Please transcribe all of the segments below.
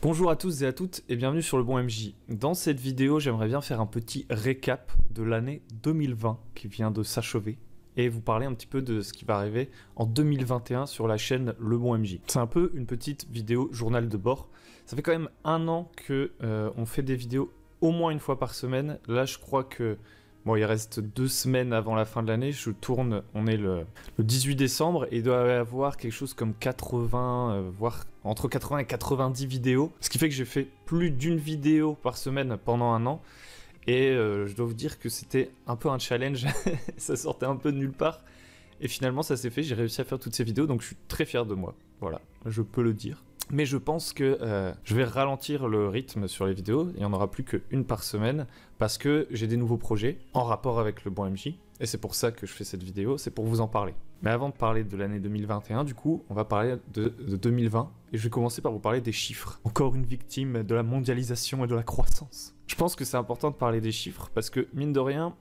Bonjour à tous et à toutes et bienvenue sur le bon MJ. Dans cette vidéo, j'aimerais bien faire un petit récap de l'année 2020 qui vient de s'achever et vous parler un petit peu de ce qui va arriver en 2021 sur la chaîne Le Bon MJ. C'est un peu une petite vidéo journal de bord. Ça fait quand même un an que on fait des vidéos au moins une fois par semaine. Là, je crois que bon, il reste 2 semaines avant la fin de l'année. Je tourne, on est le 18 décembre et il doit y avoir quelque chose comme 80, voire entre 80 et 90 vidéos. Ce qui fait que j'ai fait plus d'une vidéo par semaine pendant un an. Et je dois vous dire que c'était un peu un challenge. Ça sortait un peu de nulle part. Et finalement, ça s'est fait. J'ai réussi à faire toutes ces vidéos. Donc je suis très fier de moi. Voilà, je peux le dire. Mais je pense que je vais ralentir le rythme sur les vidéos. Il n'y en aura plus qu'une par semaine parce que j'ai des nouveaux projets en rapport avec le bon MJ. Et c'est pour ça que je fais cette vidéo, c'est pour vous en parler. Mais avant de parler de l'année 2021, du coup, on va parler de 2020. Et je vais commencer par vous parler des chiffres. Encore une victime de la mondialisation et de la croissance. Je pense que c'est important de parler des chiffres parce que, mine de rien,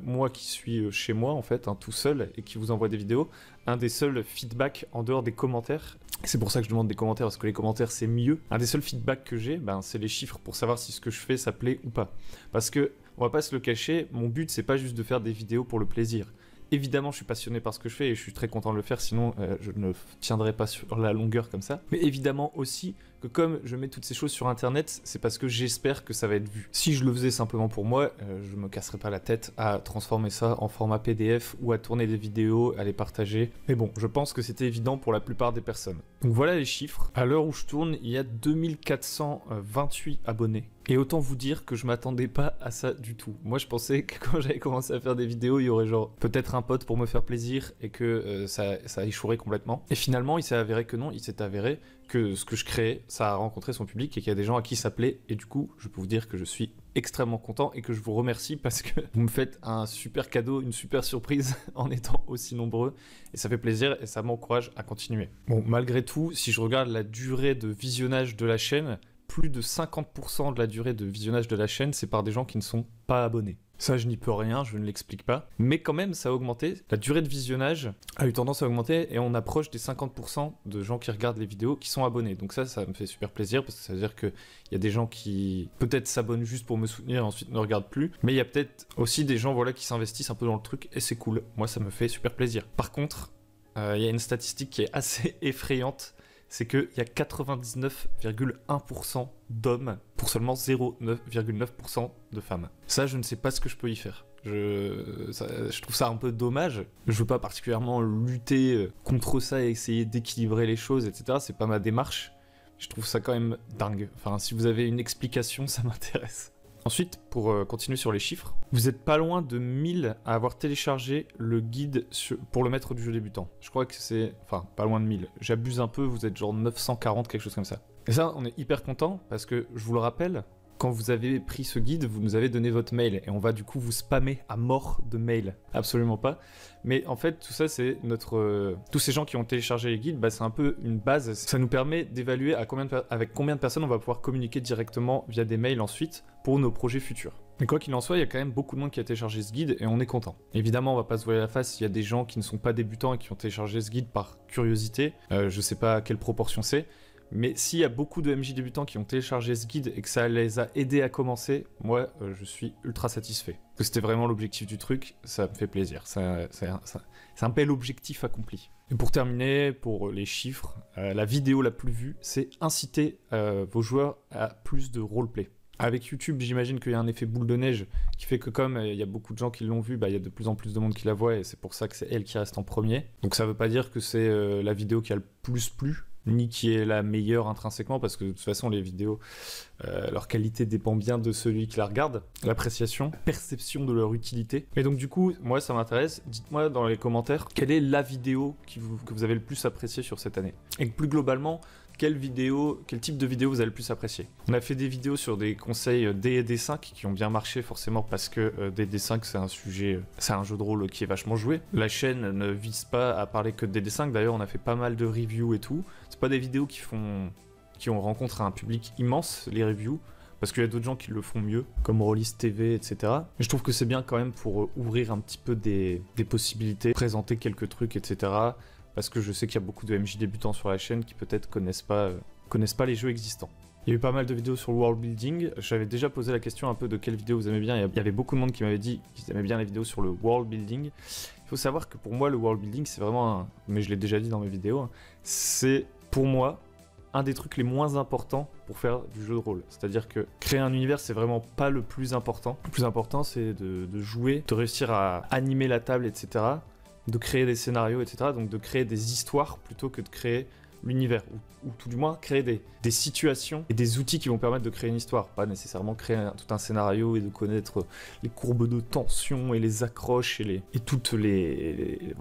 moi qui suis chez moi, en fait, tout seul, et qui vous envoie des vidéos, un des seuls feedbacks en dehors des commentaires, c'est pour ça que je demande des commentaires, parce que les commentaires, c'est mieux. Un des seuls feedbacks que j'ai, c'est les chiffres pour savoir si ce que je fais, ça plaît ou pas. Parce que, on va pas se le cacher, mon but, c'est pas juste de faire des vidéos pour le plaisir. Évidemment, je suis passionné par ce que je fais et je suis très content de le faire, sinon je ne tiendrai pas sur la longueur comme ça. Mais évidemment aussi que comme je mets toutes ces choses sur internet, c'est parce que j'espère que ça va être vu. Si je le faisais simplement pour moi, je me casserais pas la tête à transformer ça en format PDF ou à tourner des vidéos, à les partager. Mais bon, je pense que c'était évident pour la plupart des personnes. Donc voilà les chiffres. À l'heure où je tourne, il y a 2428 abonnés. Et autant vous dire que je m'attendais pas à ça du tout. Moi, je pensais que quand j'avais commencé à faire des vidéos, il y aurait genre peut-être un pote pour me faire plaisir et que ça échouerait complètement. Et finalement, il s'est avéré que non. Il s'est avéré que ce que je créais, ça a rencontré son public et qu'il y a des gens à qui ça plaît. Et du coup, je peux vous dire que je suis extrêmement content et que je vous remercie parce que vous me faites un super cadeau, une super surprise en étant aussi nombreux. Et ça fait plaisir et ça m'encourage à continuer. Bon, malgré tout, si je regarde la durée de visionnage de la chaîne, plus de 50% de la durée de visionnage de la chaîne, c'est par des gens qui ne sont pas abonnés. Ça, je n'y peux rien, je ne l'explique pas. Mais quand même, ça a augmenté. La durée de visionnage a eu tendance à augmenter et on approche des 50% de gens qui regardent les vidéos qui sont abonnés. Donc ça me fait super plaisir parce que ça veut dire qu'il y a des gens qui peut-être s'abonnent juste pour me soutenir et ensuite ne regardent plus. Mais il y a peut-être aussi des gens qui s'investissent un peu dans le truc et c'est cool. Moi, ça me fait super plaisir. Par contre, il y a une statistique qui est assez effrayante. C'est qu'il y a 99,1% d'hommes pour seulement 0,9% de femmes. Ça, je ne sais pas ce que je peux y faire. Je trouve ça un peu dommage. Je veux pas particulièrement lutter contre ça et essayer d'équilibrer les choses, etc. C'est pas ma démarche. Je trouve ça quand même dingue. Enfin, si vous avez une explication, ça m'intéresse. Ensuite, pour continuer sur les chiffres, vous êtes pas loin de 1000 à avoir téléchargé le guide pour le maître du jeu débutant. Je crois que c'est... Enfin, pas loin de 1000. J'abuse un peu, vous êtes genre 940, quelque chose comme ça. Et ça, on est hyper content parce que, je vous le rappelle, quand vous avez pris ce guide, vous nous avez donné votre mail et on va du coup vous spammer à mort de mails. Absolument pas. Mais en fait, tout ça, c'est tous ces gens qui ont téléchargé les guides, c'est un peu une base. Ça nous permet d'évaluer avec combien de personnes on va pouvoir communiquer directement via des mails ensuite pour nos projets futurs. Mais quoi qu'il en soit, il y a quand même beaucoup de monde qui a téléchargé ce guide et on est content. Évidemment, on va pas se voiler la face, il y a des gens qui ne sont pas débutants et qui ont téléchargé ce guide par curiosité. Je sais pas à quelle proportion c'est. Mais s'il y a beaucoup de MJ débutants qui ont téléchargé ce guide et que ça les a aidés à commencer, moi, je suis ultra satisfait. Parce que c'était vraiment l'objectif du truc, ça me fait plaisir. C'est un bel objectif accompli. Et pour terminer, pour les chiffres, la vidéo la plus vue, c'est inciter vos joueurs à plus de roleplay. Avec YouTube, j'imagine qu'il y a un effet boule de neige qui fait que comme il y a beaucoup de gens qui l'ont vu, il y a de plus en plus de monde qui la voit et c'est pour ça que c'est elle qui reste en premier. Donc ça veut pas dire que c'est la vidéo qui a le plus plu, ni qui est la meilleure intrinsèquement, parce que de toute façon les vidéos, leur qualité dépend bien de celui qui la regarde, l'appréciation, la perception de leur utilité. Et donc du coup, moi ça m'intéresse, dites-moi dans les commentaires, quelle est la vidéo que vous avez le plus appréciée sur cette année. Et plus globalement, quel type de vidéo vous avez le plus apprécié. On a fait des vidéos sur des conseils D et D5 qui ont bien marché forcément parce que DD5 c'est un jeu de rôle qui est vachement joué. La chaîne ne vise pas à parler que de DD5, d'ailleurs on a fait pas mal de reviews et tout. C'est pas des vidéos qui rencontrent un public immense, les reviews, parce qu'il y a d'autres gens qui le font mieux, comme Rollis TV, etc. Mais je trouve que c'est bien quand même pour ouvrir un petit peu des possibilités, présenter quelques trucs, etc. Parce que je sais qu'il y a beaucoup de MJ débutants sur la chaîne qui peut-être connaissent pas les jeux existants. Il y a eu pas mal de vidéos sur le world building. J'avais déjà posé la question un peu de quelle vidéo vous aimez bien. Il y avait beaucoup de monde qui m'avait dit qu'ils aimaient bien les vidéos sur le world building. Il faut savoir que pour moi, le world building, c'est vraiment mais je l'ai déjà dit dans mes vidéos, hein, c'est pour moi un des trucs les moins importants pour faire du jeu de rôle. C'est-à-dire que créer un univers, c'est vraiment pas le plus important. Le plus important, c'est de jouer, de réussir à animer la table, etc. De créer des scénarios, etc. Donc de créer des histoires plutôt que de créer l'univers, ou tout du moins créer des situations et des outils qui vont permettre de créer une histoire, pas nécessairement créer tout un scénario et de connaître les courbes de tension et les accroches et toutes les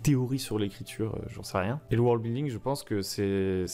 théories sur l'écriture, j'en sais rien. Et le world building, je pense que c'est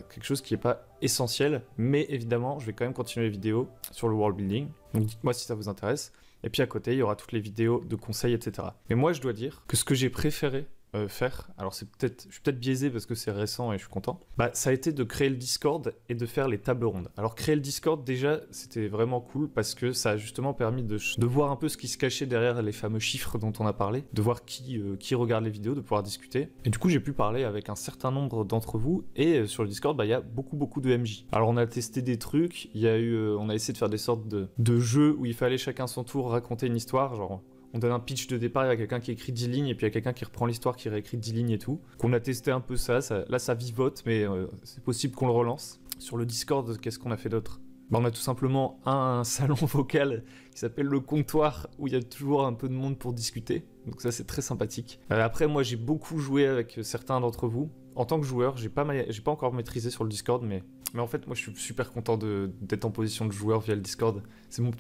quelque chose qui n'est pas essentiel, mais évidemment, je vais quand même continuer les vidéos sur le world building, donc dites-moi si ça vous intéresse. Et puis à côté, il y aura toutes les vidéos de conseils, etc. Mais moi, je dois dire que ce que j'ai préféré faire, alors je suis peut-être biaisé parce que c'est récent et je suis content, ça a été de créer le Discord et de faire les tables rondes. Alors créer le Discord, déjà, c'était vraiment cool parce que ça a justement permis de voir un peu ce qui se cachait derrière les fameux chiffres dont on a parlé, de voir qui regarde les vidéos, de pouvoir discuter. Et du coup, j'ai pu parler avec un certain nombre d'entre vous et sur le Discord, il y a beaucoup de MJ. Alors on a testé des trucs, on a essayé de faire des sortes de jeux où il fallait chacun son tour raconter une histoire, genre on donne un pitch de départ, il y a quelqu'un qui écrit 10 lignes et puis il y a quelqu'un qui reprend l'histoire, qui réécrit 10 lignes et tout. Qu'on a testé un peu ça là ça vivote, mais c'est possible qu'on le relance. Sur le Discord, qu'est-ce qu'on a fait d'autre ? On a tout simplement un salon vocal qui s'appelle le comptoir où il y a toujours un peu de monde pour discuter. Donc ça c'est très sympathique. Après moi j'ai beaucoup joué avec certains d'entre vous. En tant que joueur, j'ai pas encore maîtrisé sur le Discord, mais en fait moi je suis super content d'être en position de joueur via le Discord. C'est mon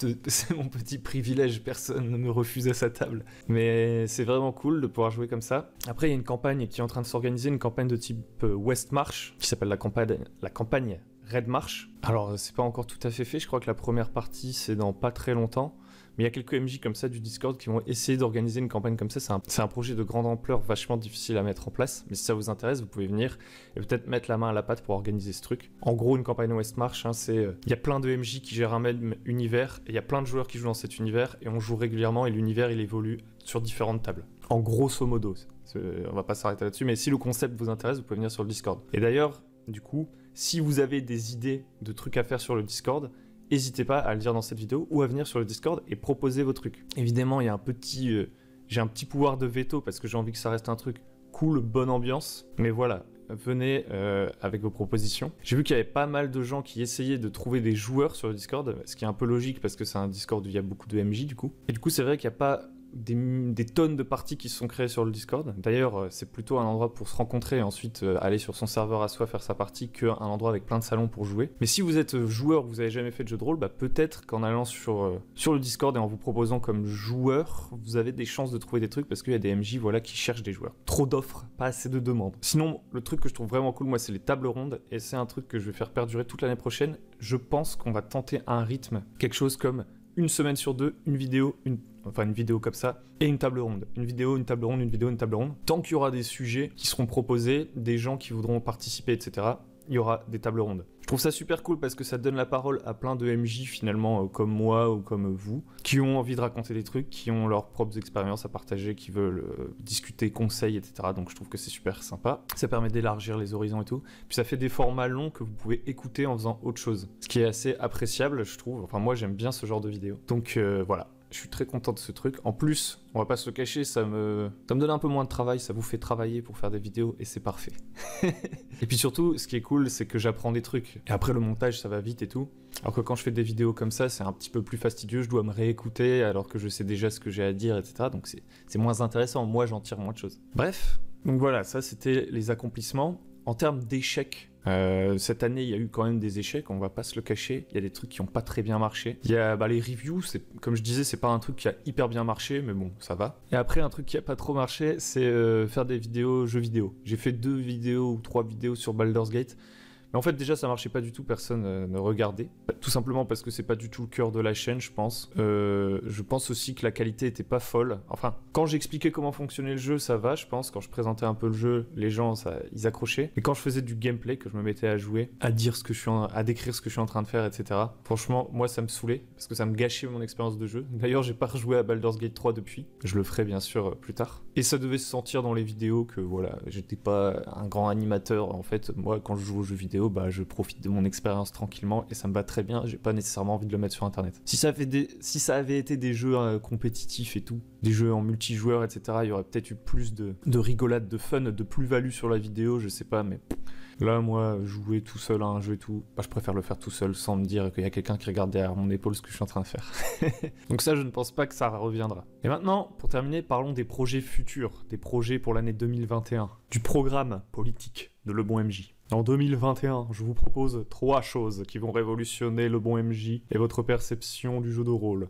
petit privilège, personne ne me refuse à sa table. Mais c'est vraiment cool de pouvoir jouer comme ça. Après il y a une campagne qui est en train de s'organiser, une campagne de type West March, qui s'appelle la campagne Red March. Alors c'est pas encore tout à fait fait, je crois que la première partie c'est dans pas très longtemps. Mais il y a quelques MJ comme ça du Discord qui vont essayer d'organiser une campagne comme ça. C'est un projet de grande ampleur, vachement difficile à mettre en place. Mais si ça vous intéresse, vous pouvez venir et peut-être mettre la main à la pâte pour organiser ce truc. En gros, une campagne West March, il y a plein de MJ qui gèrent un même univers. Et il y a plein de joueurs qui jouent dans cet univers. Et on joue régulièrement et l'univers, il évolue sur différentes tables. En grosso modo. On va pas s'arrêter là-dessus. Mais si le concept vous intéresse, vous pouvez venir sur le Discord. Et d'ailleurs, du coup, si vous avez des idées de trucs à faire sur le Discord, n'hésitez pas à le dire dans cette vidéo ou à venir sur le Discord et proposer vos trucs. Évidemment, il y a j'ai un petit pouvoir de veto parce que j'ai envie que ça reste un truc cool, bonne ambiance. Mais voilà, venez avec vos propositions. J'ai vu qu'il y avait pas mal de gens qui essayaient de trouver des joueurs sur le Discord, ce qui est un peu logique parce que c'est un Discord où il y a beaucoup de MJ du coup. Et du coup, c'est vrai qu'il n'y a pas des tonnes de parties qui se sont créées sur le Discord. D'ailleurs, c'est plutôt un endroit pour se rencontrer et ensuite aller sur son serveur à soi faire sa partie qu'un endroit avec plein de salons pour jouer. Mais si vous êtes joueur, vous n'avez jamais fait de jeu de rôle, peut-être qu'en allant sur le Discord et en vous proposant comme joueur, vous avez des chances de trouver des trucs parce qu'il y a des MJ qui cherchent des joueurs. Trop d'offres, pas assez de demandes. Sinon, le truc que je trouve vraiment cool, moi, c'est les tables rondes et c'est un truc que je vais faire perdurer toute l'année prochaine. Je pense qu'on va tenter un rythme, quelque chose comme une semaine sur deux, une vidéo comme ça, et une table ronde. Une vidéo, une table ronde, une vidéo, une table ronde. Tant qu'il y aura des sujets qui seront proposés, des gens qui voudront participer, etc., il y aura des tables rondes. Je trouve ça super cool parce que ça donne la parole à plein de MJ finalement, comme moi ou comme vous, qui ont envie de raconter des trucs, qui ont leurs propres expériences à partager, qui veulent discuter, conseils, etc. Donc je trouve que c'est super sympa. Ça permet d'élargir les horizons et tout. Puis ça fait des formats longs que vous pouvez écouter en faisant autre chose. Ce qui est assez appréciable, je trouve. Enfin moi j'aime bien ce genre de vidéos. Donc voilà. Je suis très content de ce truc. En plus, on va pas se le cacher, ça me donne un peu moins de travail, ça vous fait travailler pour faire des vidéos et c'est parfait. Et puis surtout, ce qui est cool, c'est que j'apprends des trucs. Et après le montage, ça va vite et tout. Alors que quand je fais des vidéos comme ça, c'est un petit peu plus fastidieux, je dois me réécouter alors que je sais déjà ce que j'ai à dire, etc. Donc c'est moins intéressant, moi j'en tire moins de choses. Bref, donc voilà, ça c'était les accomplissements. En termes d'échecs, cette année, il y a eu quand même des échecs, on va pas se le cacher. Il y a des trucs qui ont pas très bien marché. Il y a les reviews, comme je disais, c'est pas un truc qui a hyper bien marché, mais bon, ça va. Et après, un truc qui a pas trop marché, c'est faire des vidéos jeux vidéo. J'ai fait 2 vidéos ou 3 vidéos sur Baldur's Gate. Mais en fait, déjà, ça marchait pas du tout, personne ne regardait. Tout simplement parce que c'est pas du tout le cœur de la chaîne, je pense. Je pense aussi que la qualité était pas folle. Enfin, quand j'expliquais comment fonctionnait le jeu, ça va, je pense. Quand je présentais un peu le jeu, les gens, ils accrochaient. Et quand je faisais du gameplay, que je me mettais à jouer, à décrire ce que je suis en train de faire, etc. Franchement, moi, ça me saoulait parce que ça me gâchait mon expérience de jeu. D'ailleurs, j'ai pas rejoué à Baldur's Gate 3 depuis. Je le ferai bien sûr plus tard. Et ça devait se sentir dans les vidéos que voilà, j'étais pas un grand animateur. En fait, moi, quand je joue aux jeux vidéo, vidéos, bah je profite de mon expérience tranquillement et ça me va très bien, j'ai pas nécessairement envie de le mettre sur internet. Si ça avait été des jeux compétitifs et tout, des jeux en multijoueur, etc., il y aurait peut-être eu plus de rigolade, de fun, de plus-value sur la vidéo, je sais pas, mais là, moi, jouer tout seul à un jeu et tout, bah, je préfère le faire tout seul sans me dire qu'il y a quelqu'un qui regarde derrière mon épaule ce que je suis en train de faire. Donc ça, je ne pense pas que ça reviendra. Et maintenant, pour terminer, parlons des projets futurs, des projets pour l'année 2021, du programme politique de Le Bon MJ. En 2021, je vous propose 3 choses qui vont révolutionner Le Bon MJ et votre perception du jeu de rôle.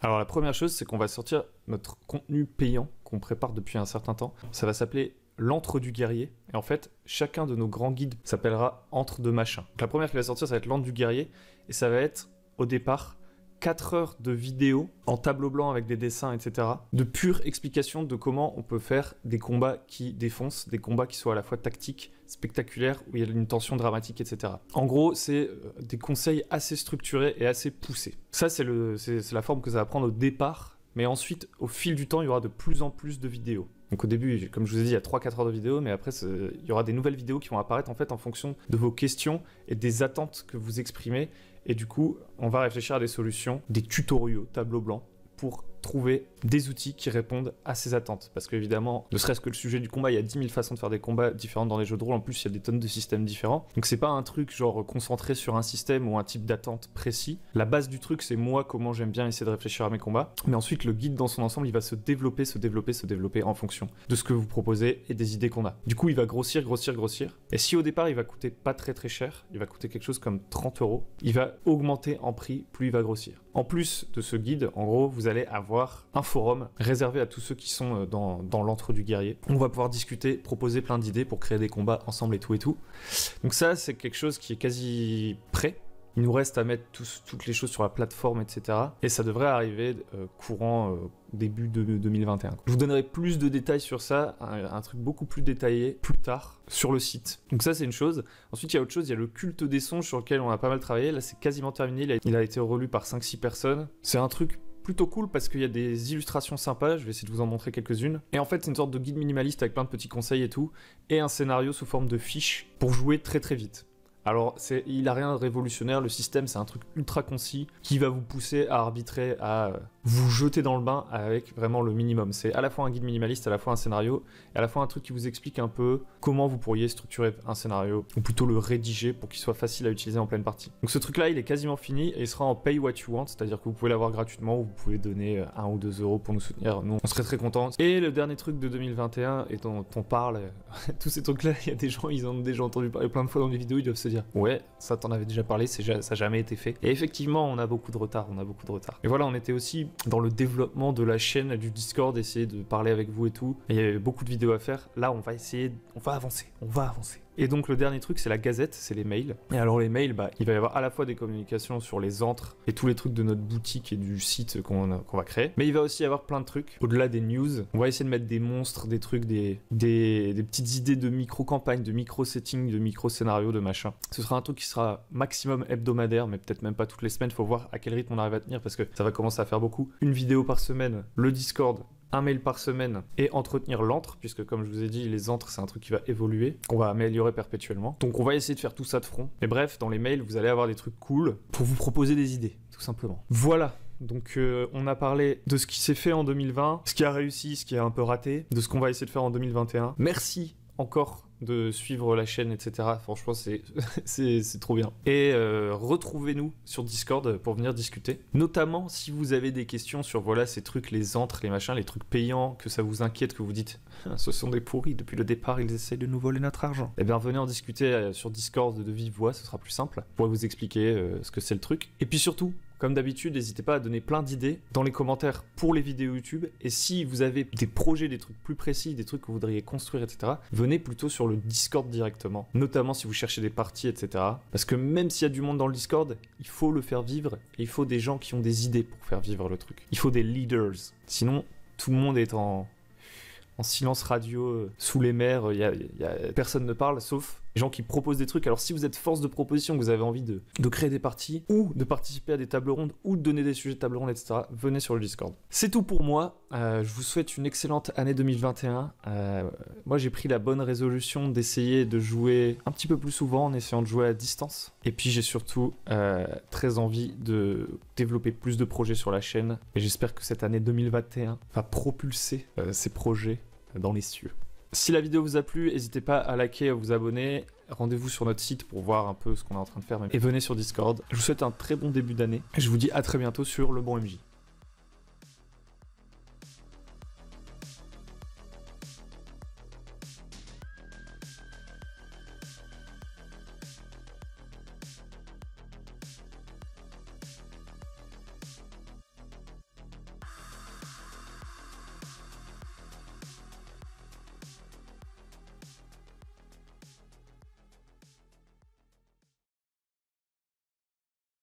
Alors la première chose, c'est qu'on va sortir notre contenu payant qu'on prépare depuis un certain temps. Ça va s'appeler l'antre du guerrier. Et en fait, chacun de nos grands guides s'appellera antre de machin. Donc, la première qui va sortir, ça va être l'antre du guerrier. Et ça va être, au départ, 4 heures de vidéo en tableau blanc avec des dessins, etc. De pure explication de comment on peut faire des combats qui défoncent, des combats qui soient à la fois tactiques, spectaculaires, où il y a une tension dramatique, etc. En gros, c'est des conseils assez structurés et assez poussés. Ça, c'est la forme que ça va prendre au départ. Mais ensuite, au fil du temps, il y aura de plus en plus de vidéos. Donc au début, comme je vous ai dit, il y a 3-4 heures de vidéo, mais après, il y aura des nouvelles vidéos qui vont apparaître en fait en fonction de vos questions et des attentes que vous exprimez. Et du coup, on va réfléchir à des solutions, des tutoriaux, tableau blanc, pour trouver des outils qui répondent à ces attentes. Parce qu'évidemment, ne serait-ce que le sujet du combat, il y a 10 000 façons de faire des combats différentes dans les jeux de rôle. En plus, il y a des tonnes de systèmes différents. Donc c'est pas un truc genre concentré sur un système ou un type d'attente précis. La base du truc, c'est moi, comment j'aime bien essayer de réfléchir à mes combats. Mais ensuite, le guide dans son ensemble, il va se développer en fonction de ce que vous proposez et des idées qu'on a. Du coup, il va grossir. Et si au départ, il va coûter pas très très cher, il va coûter quelque chose comme 30 €, il va augmenter en prix plus il va grossir. En plus de ce guide, en gros, vous allez avoir un forum réservé à tous ceux qui sont dans l'antre du guerrier. On va pouvoir discuter, proposer plein d'idées pour créer des combats ensemble et tout. Donc ça, c'est quelque chose qui est quasi prêt. Il nous reste à mettre toutes les choses sur la plateforme, etc. Et ça devrait arriver courant début de 2021. Je vous donnerai plus de détails sur ça, un truc beaucoup plus détaillé plus tard sur le site. Donc ça, c'est une chose. Ensuite, il y a autre chose, il y a le culte des sons sur lequel on a pas mal travaillé. Là, c'est quasiment terminé. Il a été relu par 5-6 personnes. C'est un truc plutôt cool parce qu'il y a des illustrations sympas, je vais essayer de vous en montrer quelques-unes. Et en fait, c'est une sorte de guide minimaliste avec plein de petits conseils et tout, et un scénario sous forme de fiches pour jouer très très vite. Alors, il a rien de révolutionnaire, le système, c'est un truc ultra concis qui va vous pousser à arbitrer, à vous jeter dans le bain avec vraiment le minimum. C'est à la fois un guide minimaliste, à la fois un scénario, et à la fois un truc qui vous explique un peu comment vous pourriez structurer un scénario, ou plutôt le rédiger pour qu'il soit facile à utiliser en pleine partie. Donc ce truc-là, il est quasiment fini, et il sera en pay what you want, c'est-à-dire que vous pouvez l'avoir gratuitement, ou vous pouvez donner 1 ou 2 € pour nous soutenir. Nous, on serait très contents. Et le dernier truc de 2021, et dont on parle, tous ces trucs-là, il y a des gens, ils en ont déjà entendu parler plein de fois dans les vidéos, ils doivent se dire ouais, ça t'en avait déjà parlé, ça n'a jamais été fait. Et effectivement, on a beaucoup de retard, Et voilà, on était aussi dans le développement de la chaîne, du Discord, essayer de parler avec vous et tout. Et il y avait beaucoup de vidéos à faire. Là, on va avancer. Et donc le dernier truc, c'est la gazette, c'est les mails. Et alors les mails, il va y avoir à la fois des communications sur les antres et tous les trucs de notre boutique et du site qu'on va créer. Mais il va aussi y avoir plein de trucs. Au-delà des news, on va essayer de mettre des monstres, des trucs, des petites idées de micro-campagne, de micro-setting, de micro-scénario, de machin. Ce sera un truc qui sera maximum hebdomadaire, mais peut-être même pas toutes les semaines. Faut voir à quel rythme on arrive à tenir parce que ça va commencer à faire beaucoup. Une vidéo par semaine, le Discord, un mail par semaine et entretenir l'antre, puisque comme je vous ai dit, les antres, c'est un truc qui va évoluer, qu'on va améliorer perpétuellement. Donc on va essayer de faire tout ça de front. Mais bref, dans les mails, vous allez avoir des trucs cool pour vous proposer des idées, tout simplement. Voilà. Donc on a parlé de ce qui s'est fait en 2020, ce qui a réussi, ce qui a un peu raté, de ce qu'on va essayer de faire en 2021. Merci encore de suivre la chaîne, etc. Franchement, c'est trop bien. Et retrouvez-nous sur Discord pour venir discuter. Notamment si vous avez des questions sur voilà ces trucs, les antres, les machins, les trucs payants, que ça vous inquiète, que vous dites ce sont des pourris, depuis le départ ils essayent de nous voler notre argent. Eh bien venez en discuter sur Discord de vive voix, ce sera plus simple. Je pourrai vous expliquer ce que c'est le truc. Et puis surtout, comme d'habitude, n'hésitez pas à donner plein d'idées dans les commentaires pour les vidéos YouTube. Et si vous avez des projets, des trucs plus précis, des trucs que vous voudriez construire, etc., venez plutôt sur le Discord directement. Notamment si vous cherchez des parties, etc. Parce que même s'il y a du monde dans le Discord, il faut le faire vivre. Et il faut des gens qui ont des idées pour faire vivre le truc. Il faut des leaders. Sinon, tout le monde est en silence radio, sous les mers. Personne ne parle, sauf Les gens qui proposent des trucs. Alors si vous êtes force de proposition, que vous avez envie de créer des parties, ou de participer à des tables rondes, ou de donner des sujets de table ronde, etc., venez sur le Discord. C'est tout pour moi. Je vous souhaite une excellente année 2021. Moi, j'ai pris la bonne résolution d'essayer de jouer un petit peu plus souvent en essayant de jouer à distance. Et puis, j'ai surtout très envie de développer plus de projets sur la chaîne. Et j'espère que cette année 2021 va propulser ces projets dans les cieux. Si la vidéo vous a plu, n'hésitez pas à liker et à vous abonner. Rendez-vous sur notre site pour voir un peu ce qu'on est en train de faire. Et venez sur Discord. Je vous souhaite un très bon début d'année. Et je vous dis à très bientôt sur Le Bon MJ.